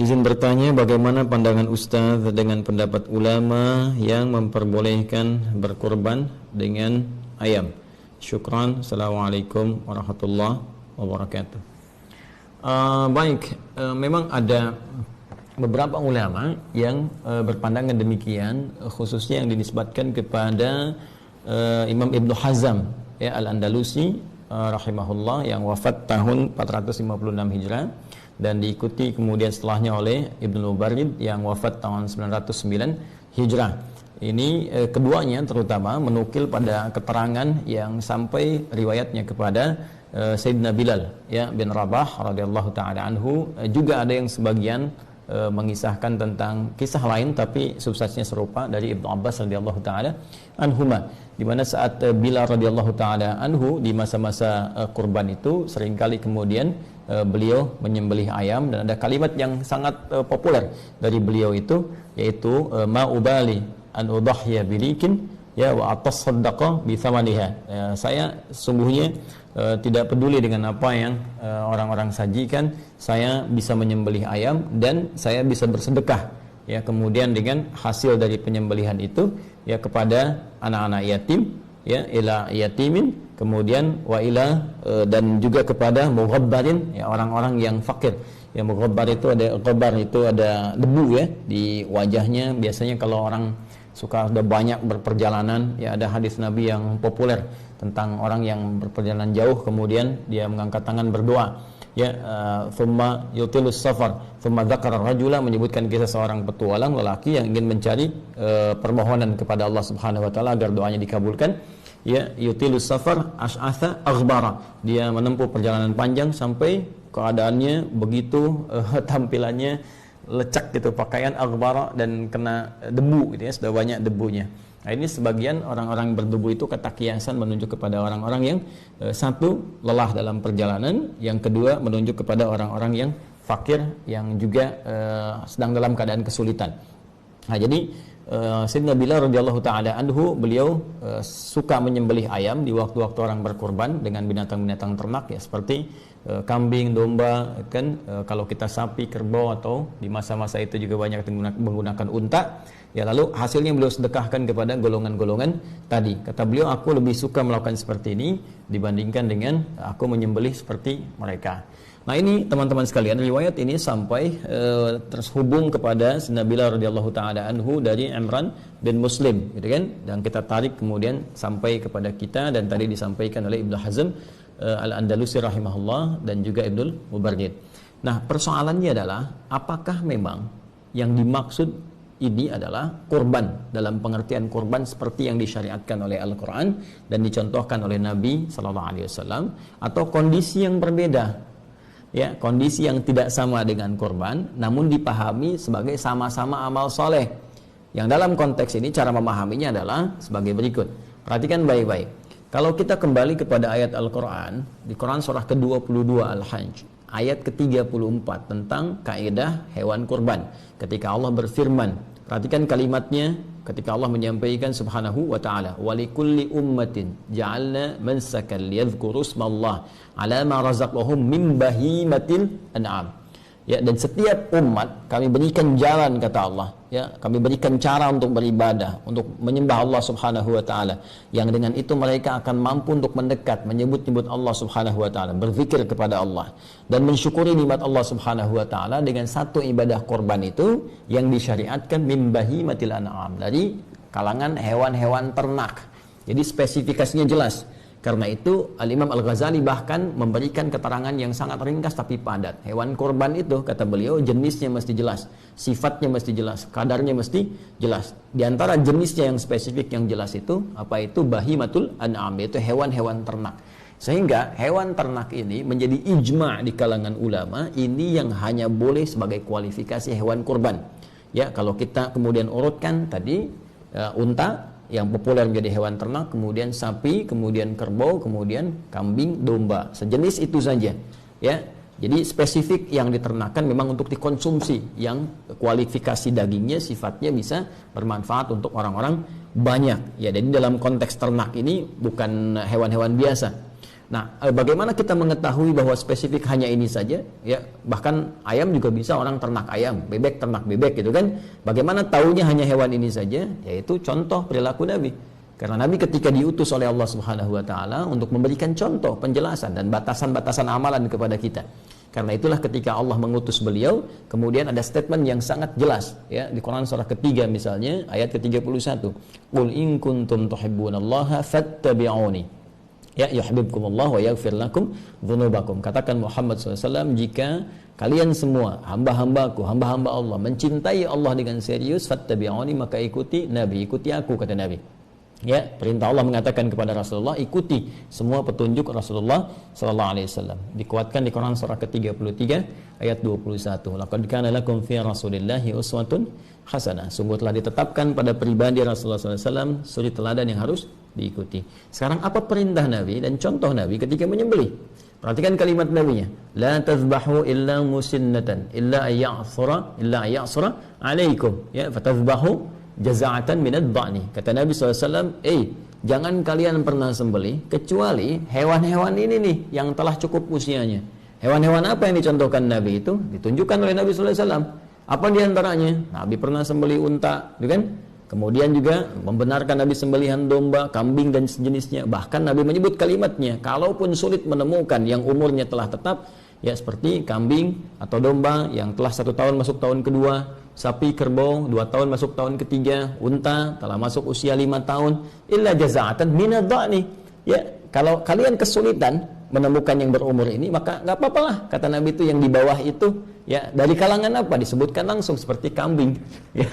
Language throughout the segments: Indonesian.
Izin bertanya, bagaimana pandangan Ustaz dengan pendapat ulama yang memperbolehkan berkurban dengan ayam? Syukran. Assalamualaikum warahmatullahi wabarakatuh. Memang ada beberapa ulama yang berpandangan demikian, khususnya yang dinisbatkan kepada Imam Ibnu Hazm ya, Al-Andalusi rahimahullah, yang wafat tahun 456 Hijrah, dan diikuti kemudian setelahnya oleh Ibnu Mubarrid yang wafat tahun 909 Hijrah. Ini keduanya terutama menukil pada keterangan yang sampai riwayatnya kepada Sayyidina Bilal ya bin Rabah radhiyallahu taala anhu. Juga ada yang sebagian mengisahkan tentang kisah lain tapi substansinya serupa dari Ibnu Abbas radhiyallahu taala anhuma, di mana saat Bilal radhiyallahu taala anhu di masa-masa kurban itu seringkali kemudian beliau menyembelih ayam, dan ada kalimat yang sangat populer dari beliau itu, yaitu ma ubali an udahya bilikin ya wa atasaddaqa bi thamaniha. Saya sungguhnya tidak peduli dengan apa yang orang-orang sajikan, saya bisa menyembelih ayam dan saya bisa bersedekah ya kemudian dengan hasil dari penyembelihan itu ya kepada anak-anak yatim ya, ila yatimin, kemudian wa ila dan juga kepada mughabbarin ya, orang-orang yang fakir. Ya, mughabbar itu ada ghabar, itu ada debu ya di wajahnya. Biasanya kalau orang suka udah banyak berperjalanan ya, ada hadis Nabi yang populer tentang orang yang berperjalanan jauh kemudian dia mengangkat tangan berdoa ya, thumma yutilus safar thumma dzakara rajula, menyebutkan kisah seorang petualang lelaki yang ingin mencari permohonan kepada Allah Subhanahu wa taala agar doanya dikabulkan ya, yutilus safar ash'atha aghbara, dia menempuh perjalanan panjang sampai keadaannya begitu tampilannya lecak gitu, pakaian aghbara dan kena debu gitu ya, sudah banyak debunya. Nah, ini sebagian orang-orang berdebu itu kata kiasan menunjuk kepada orang-orang yang satu lelah dalam perjalanan, yang kedua menunjuk kepada orang-orang yang fakir yang juga sedang dalam keadaan kesulitan. Nah, jadi Sayyidina Bilal radhiyallahu taala anhu, beliau suka menyembelih ayam di waktu-waktu orang berkurban dengan binatang-binatang ternak ya, seperti kambing, domba kan, kalau kita sapi, kerbau, atau di masa-masa itu juga banyak menggunakan unta ya, lalu hasilnya beliau sedekahkan kepada golongan-golongan tadi. Kata beliau, aku lebih suka melakukan seperti ini dibandingkan dengan aku menyembelih seperti mereka. Nah, ini teman-teman sekalian, riwayat ini sampai terhubung kepada Sayyidina Bilal radhiyallahu taala anhu dari Imran bin Muslim gitu kan, dan kita tarik kemudian sampai kepada kita, dan tadi disampaikan oleh Ibnu Hazm Al-Andalusi rahimahullah dan juga Ibnu Mubarrid. Nah, persoalannya adalah apakah memang yang dimaksud ini adalah kurban dalam pengertian kurban seperti yang disyariatkan oleh Al-Quran dan dicontohkan oleh Nabi SAW, atau kondisi yang berbeda ya, kondisi yang tidak sama dengan kurban namun dipahami sebagai sama-sama amal soleh. Yang dalam konteks ini cara memahaminya adalah sebagai berikut. Perhatikan baik-baik. Kalau kita kembali kepada ayat Al-Quran, di Quran surah ke-22 Al-Hajj, ayat ke-34 tentang kaidah hewan kurban. Ketika Allah berfirman, perhatikan kalimatnya ketika Allah menyampaikan subhanahu wa ta'ala, walikulli ummatin ja'alna mansakan liyadhkuru ismallah ala ma razaqahum min bahimatil an'am. Ya, dan setiap umat kami berikan jalan, kata Allah ya, kami berikan cara untuk beribadah, untuk menyembah Allah Subhanahu wa taala, yang dengan itu mereka akan mampu untuk mendekat, menyebut-nyebut Allah Subhanahu wa taala, berzikir kepada Allah dan mensyukuri nikmat Allah Subhanahu wa taala dengan satu ibadah korban itu yang disyariatkan min bahimatil an'am, dari kalangan hewan-hewan ternak. Jadi spesifikasinya jelas. Karena itu Al-Imam Al-Ghazali bahkan memberikan keterangan yang sangat ringkas tapi padat. Hewan kurban itu, kata beliau, jenisnya mesti jelas, sifatnya mesti jelas, kadarnya mesti jelas. Di antara jenisnya yang spesifik yang jelas itu, apa itu? Bahimatul an'am, yaitu hewan-hewan ternak. Sehingga hewan ternak ini menjadi ijma' di kalangan ulama, ini yang hanya boleh sebagai kualifikasi hewan kurban. Ya, kalau kita kemudian urutkan tadi, unta yang populer menjadi hewan ternak, kemudian sapi, kemudian kerbau, kemudian kambing, domba, sejenis itu saja ya. Jadi spesifik yang diternakan memang untuk dikonsumsi, yang kualifikasi dagingnya sifatnya bisa bermanfaat untuk orang-orang banyak ya. Jadi dalam konteks ternak ini bukan hewan-hewan biasa. Nah, bagaimana kita mengetahui bahwa spesifik hanya ini saja? Ya, bahkan ayam juga bisa orang ternak ayam, bebek ternak bebek gitu kan. Bagaimana taunya hanya hewan ini saja? Yaitu contoh perilaku Nabi. Karena Nabi ketika diutus oleh Allah Subhanahu wa taala untuk memberikan contoh, penjelasan dan batasan-batasan amalan kepada kita. Karena itulah ketika Allah mengutus beliau, kemudian ada statement yang sangat jelas ya di Quran surah ketiga misalnya ayat ke-31. Qul in kuntum tuhibbunallaha fattabi'uni. Ya yuhibbukumullah wa yaghfir lakum dzunubakum. Katakan Muhammad SAW, jika kalian semua hamba-hambaku, hamba-hamba Allah mencintai Allah dengan serius, fattabi'uni, maka ikuti Nabi, ikuti aku, kata Nabi. Ya, perintah Allah mengatakan kepada Rasulullah, ikuti semua petunjuk Rasulullah sallallahu alaihi wasallam. Dikuatkan di Quran surah ke-33 ayat 21. Laqad kana lakum fi Rasulillahi uswatun hasanah. Sungguh telah ditetapkan pada pribadi Rasulullah sallallahu alaihi wasallam suri teladan yang harus diikuti. Sekarang apa perintah Nabi dan contoh Nabi ketika menyembelih? Perhatikan kalimat Nabi-nya. La tazbahu illa musinnatan illa ayya'sura alaikum. Ya, fatazbahu jaza'atan minad dha'ni. Kata Nabi SAW, jangan kalian pernah sembelih kecuali hewan-hewan ini nih yang telah cukup usianya. Hewan-hewan apa yang dicontohkan Nabi itu? Ditunjukkan oleh Nabi SAW. Apa diantaranya? Nabi pernah sembelih unta, kan? Kemudian juga membenarkan Nabi sembelihan domba, kambing dan sejenisnya. Bahkan Nabi menyebut kalimatnya, kalaupun sulit menemukan yang umurnya telah tetap, ya seperti kambing atau domba yang telah 1 tahun masuk tahun kedua, sapi kerbau 2 tahun masuk tahun ketiga, unta telah masuk usia 5 tahun, illa jaza'atan minad dha'ni. Ya, kalau kalian kesulitan menemukan yang berumur ini, maka nggak apa-apalah, kata Nabi itu yang di bawah itu, ya dari kalangan apa? Disebutkan langsung seperti kambing, ya,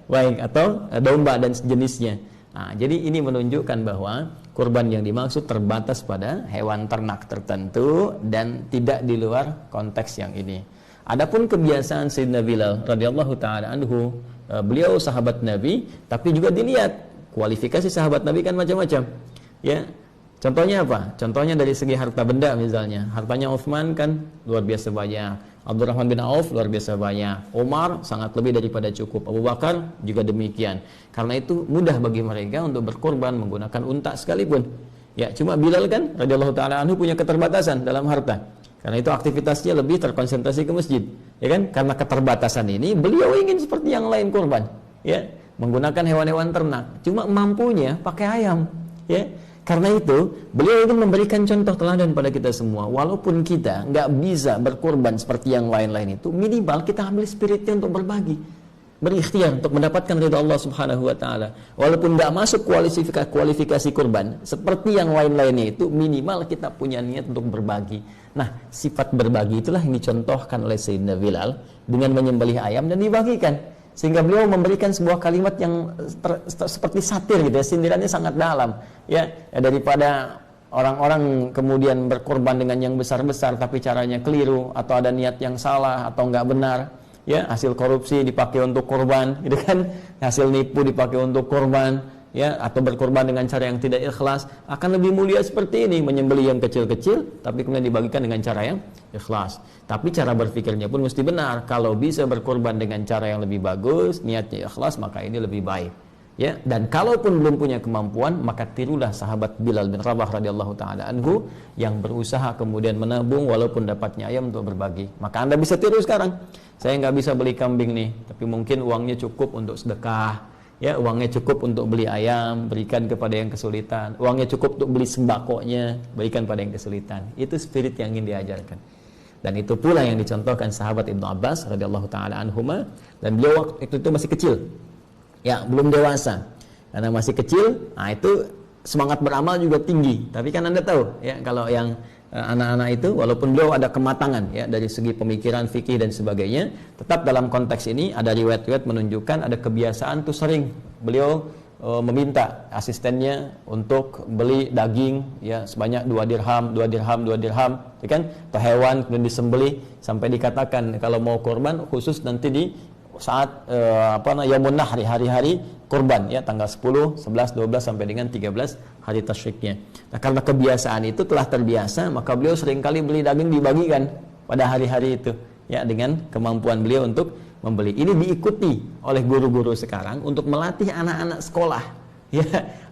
baik, atau domba dan sejenisnya. Nah, jadi ini menunjukkan bahwa kurban yang dimaksud terbatas pada hewan ternak tertentu dan tidak di luar konteks yang ini. Adapun kebiasaan Sayyidina Bilal radhiyallahu taala anhu, beliau sahabat Nabi, tapi juga dilihat kualifikasi sahabat Nabi kan macam-macam. Ya. Contohnya apa? Contohnya dari segi harta benda misalnya. Hartanya Utsman kan luar biasa banyak. Abdurrahman bin Auf luar biasa banyak. Umar sangat lebih daripada cukup. Abu Bakar juga demikian. Karena itu mudah bagi mereka untuk berkorban menggunakan unta sekalipun. Ya, cuma Bilal kan radhiyallahu taala anhu punya keterbatasan dalam harta. Karena itu aktivitasnya lebih terkonsentrasi ke masjid. Ya kan? Karena keterbatasan ini beliau ingin seperti yang lain korban, ya, menggunakan hewan-hewan ternak. Cuma mampunya pakai ayam, ya. Karena itu beliau ingin memberikan contoh teladan pada kita semua. Walaupun kita nggak bisa berkorban seperti yang lain-lain itu, minimal kita ambil spiritnya untuk berbagi, berikhtiar untuk mendapatkan ridha Allah Subhanahu wa taala. Walaupun nggak masuk kualifikasi kurban seperti yang lain-lainnya itu, minimal kita punya niat untuk berbagi. Nah, sifat berbagi itulah yang dicontohkan oleh Sayyidina Bilal dengan menyembelih ayam dan dibagikan. Sehingga beliau memberikan sebuah kalimat yang seperti satir gitu ya, sindirannya sangat dalam. Ya, daripada orang-orang kemudian berkorban dengan yang besar-besar tapi caranya keliru atau ada niat yang salah atau nggak benar. Ya, hasil korupsi dipakai untuk korban, gitu kan? Hasil nipu dipakai untuk korban, ya, atau berkorban dengan cara yang tidak ikhlas. Akan lebih mulia seperti ini, menyembelih yang kecil-kecil tapi kemudian dibagikan dengan cara yang ikhlas. Tapi cara berpikirnya pun mesti benar. Kalau bisa berkorban dengan cara yang lebih bagus, niatnya ikhlas, maka ini lebih baik. Ya, dan kalaupun belum punya kemampuan, maka tirulah sahabat Bilal bin Rabah radhiyallahu taala anhu yang berusaha kemudian menabung walaupun dapatnya ayam untuk berbagi. Maka Anda bisa tiru sekarang. Saya nggak bisa beli kambing nih, tapi mungkin uangnya cukup untuk sedekah. Ya, uangnya cukup untuk beli ayam, berikan kepada yang kesulitan. Uangnya cukup untuk beli sembakonya, berikan pada yang kesulitan. Itu spirit yang ingin diajarkan. Dan itu pula yang dicontohkan sahabat Ibnu Abbas radhiyallahu taala anhuma, dan beliau waktu itu masih kecil. Ya, belum dewasa. Karena masih kecil, nah itu semangat beramal juga tinggi. Tapi kan Anda tahu, ya, kalau yang anak-anak itu walaupun beliau ada kematangan ya dari segi pemikiran fikih dan sebagainya, tetap dalam konteks ini ada riwayat-riwayat menunjukkan ada kebiasaan tuh sering beliau meminta asistennya untuk beli daging ya sebanyak 2 dirham ya kan, atau hewan kemudian disembelih sampai dikatakan kalau mau korban khusus nanti di saat Yaumun Nahri, hari-hari kurban ya, tanggal 10, 11, 12 sampai dengan 13 hari tasyriknya. Nah, karena kebiasaan itu telah terbiasa, maka beliau seringkali beli daging dibagikan pada hari-hari itu ya, dengan kemampuan beliau untuk membeli. Ini diikuti oleh guru-guru sekarang untuk melatih anak-anak sekolah ya,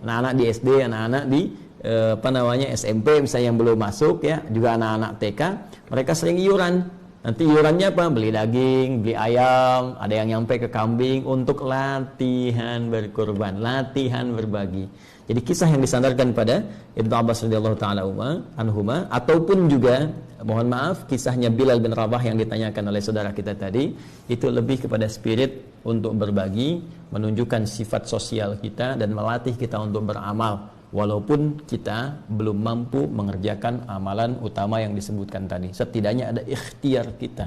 anak-anak di SD, anak-anak di SMP misalnya yang belum masuk ya, juga anak-anak TK, mereka sering iuran. Nanti iurannya apa? Beli daging, beli ayam, ada yang nyampe ke kambing untuk latihan berkurban, latihan berbagi. Jadi kisah yang disandarkan pada Ibnu Abbas radhiyallahu taala anhuma, ataupun juga mohon maaf kisahnya Bilal bin Rabah yang ditanyakan oleh saudara kita tadi, itu lebih kepada spirit untuk berbagi, menunjukkan sifat sosial kita dan melatih kita untuk beramal walaupun kita belum mampu mengerjakan amalan utama yang disebutkan tadi. Setidaknya ada ikhtiar kita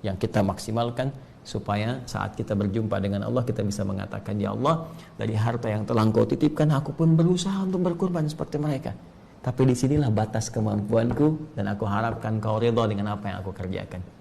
yang kita maksimalkan supaya saat kita berjumpa dengan Allah kita bisa mengatakan, ya Allah, dari harta yang telah Engkau titipkan aku pun berusaha untuk berkorban seperti mereka, tapi disinilah batas kemampuanku dan aku harapkan Kau ridha dengan apa yang aku kerjakan.